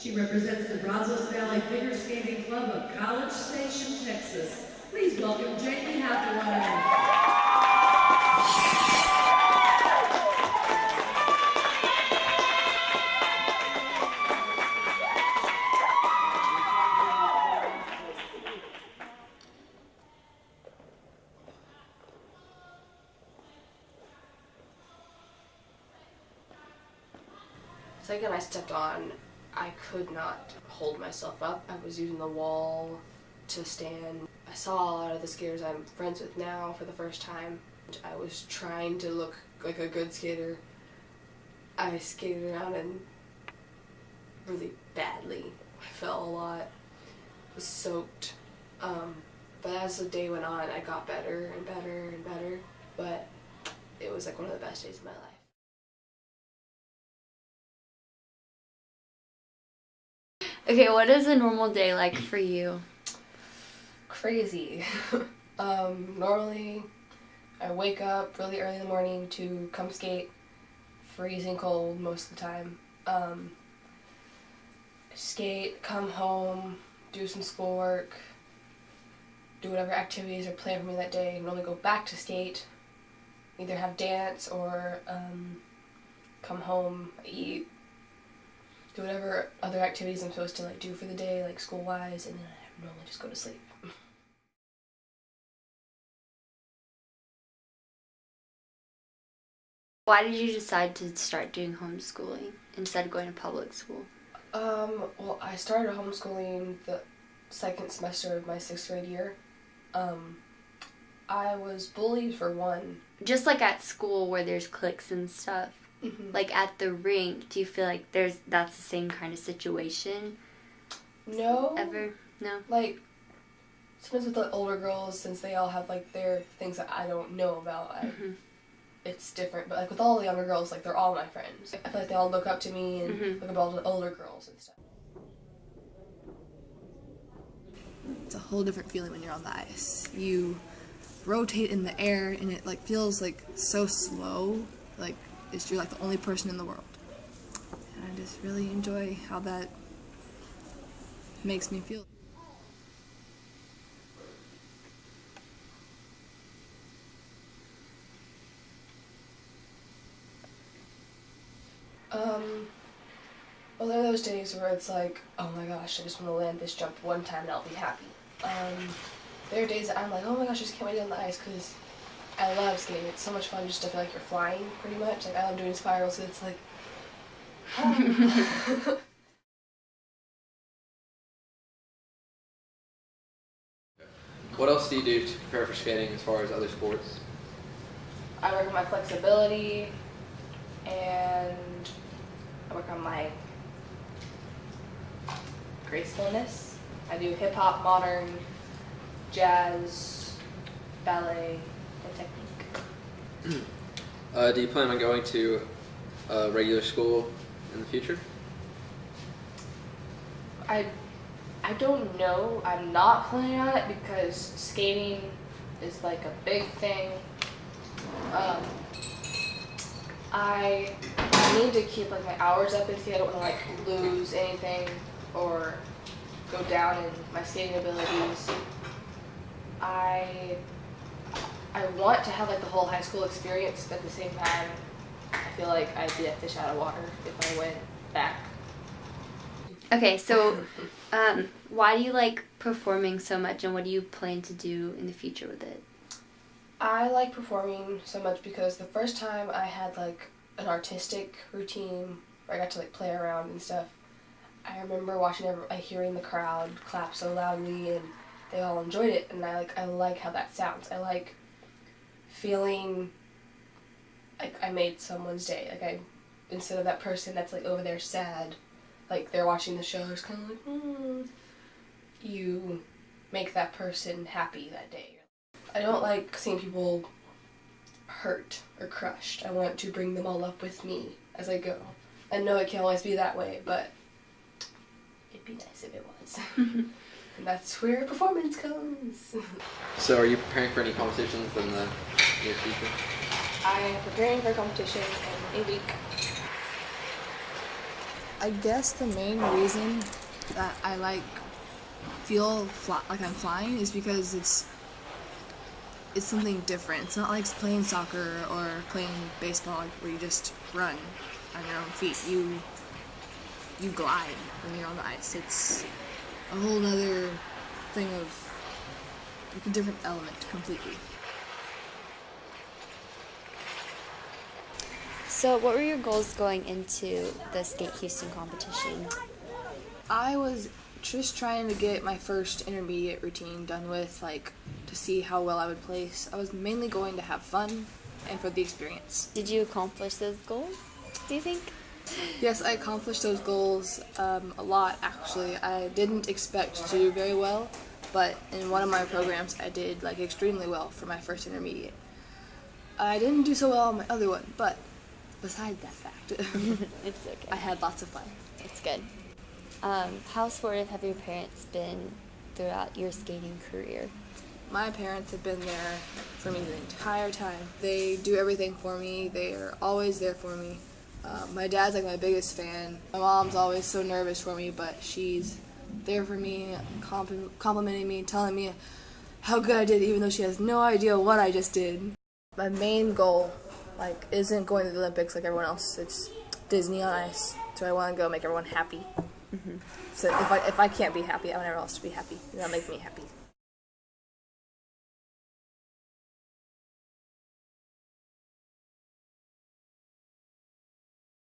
She represents the Brazos Valley Figure Skating Club of College Station, Texas. Please welcome Jamie Hathaway. The second I stepped on, I could not hold myself up. I was using the wall to stand. I saw a lot of the skaters I'm friends with now for the first time. I was trying to look like a good skater. I skated around and really badly. I fell a lot, was soaked. But as the day went on, I got better and better and better. But it was like one of the best days of my life. Okay, what is a normal day like for you? Crazy. Normally, I wake up really early in the morning to come skate, freezing cold most of the time. Skate, come home, do some schoolwork, do whatever activities are planned for me that day, and normally go back to skate, either have dance or come home, eat, do whatever other activities I'm supposed to do for the day, like school-wise, and then I normally just go to sleep. Why did you decide to start doing homeschooling instead of going to public school? Well, I started homeschooling the second semester of my 6th grade year. I was bullied for one. Just like at school where there's cliques and stuff. Mm-hmm. Like at the rink, do you feel like that's the same kind of situation? No. Ever? No? Sometimes with the older girls, since they all have their things that I don't know about, it's different. But with all the younger girls, they're all my friends. I feel like they all look up to me and look up all the older girls and stuff. It's a whole different feeling when you're on the ice. You rotate in the air and it feels so slow, you're the only person in the world. And I just really enjoy how that makes me feel. Well, there are those days where it's oh my gosh, I just want to land this jump one time and I'll be happy. There are days that I'm oh my gosh, I just can't wait to get on the ice because I love skating. It's so much fun just to feel like you're flying, pretty much. I love doing spirals, so it's What else do you do to prepare for skating as far as other sports? I work on my flexibility, and I work on my gracefulness. I do hip-hop, modern, jazz, ballet, and technique. Do you plan on going to a regular school in the future? I don't know. I'm not planning on it because skating is a big thing. I need to keep my hours up in skate. I don't want to lose anything or go down in my skating abilities. I want to have the whole high school experience, but at the same time, I feel like I'd be a fish out of water if I went back. Okay, so why do you like performing so much, and what do you plan to do in the future with it? I like performing so much because the first time I had an artistic routine where I got to play around and stuff, I remember hearing the crowd clap so loudly and they all enjoyed it, and I like how that sounds. I like feeling like I made someone's day. Instead of that person that's over there sad, they're watching the show, it's kind of you make that person happy that day. I don't like seeing people hurt or crushed. I want to bring them all up with me as I go. I know it can't always be that way, but it'd be nice if it was. And that's where performance comes. So are you preparing for any competitions in the near future? I am preparing for a competition in a week. I guess the main reason that I feel like I'm flying is because it's something different. It's not like playing soccer or playing baseball where you just run on your own feet. You glide when you're on the ice. It's a whole other thing of like a different element completely. So, what were your goals going into the Skate Houston competition? I was just trying to get my first intermediate routine done with, to see how well I would place. I was mainly going to have fun and for the experience. Did you accomplish those goals, do you think? Yes, I accomplished those goals a lot, actually. I didn't expect to do very well, but in one of my programs I did extremely well for my first intermediate. I didn't do so well on my other one, but besides that fact, It's okay. I had lots of fun. It's good. How supportive have your parents been throughout your skating career? My parents have been there for me the entire time. They do everything for me. They are always there for me. My dad's my biggest fan. My mom's always so nervous for me, but she's there for me, complimenting me, telling me how good I did, even though she has no idea what I just did. My main goal, isn't going to the Olympics like everyone else. It's Disney on Ice. So I want to go make everyone happy. Mm-hmm. So if I can't be happy, I want everyone else to be happy. That'll make me happy.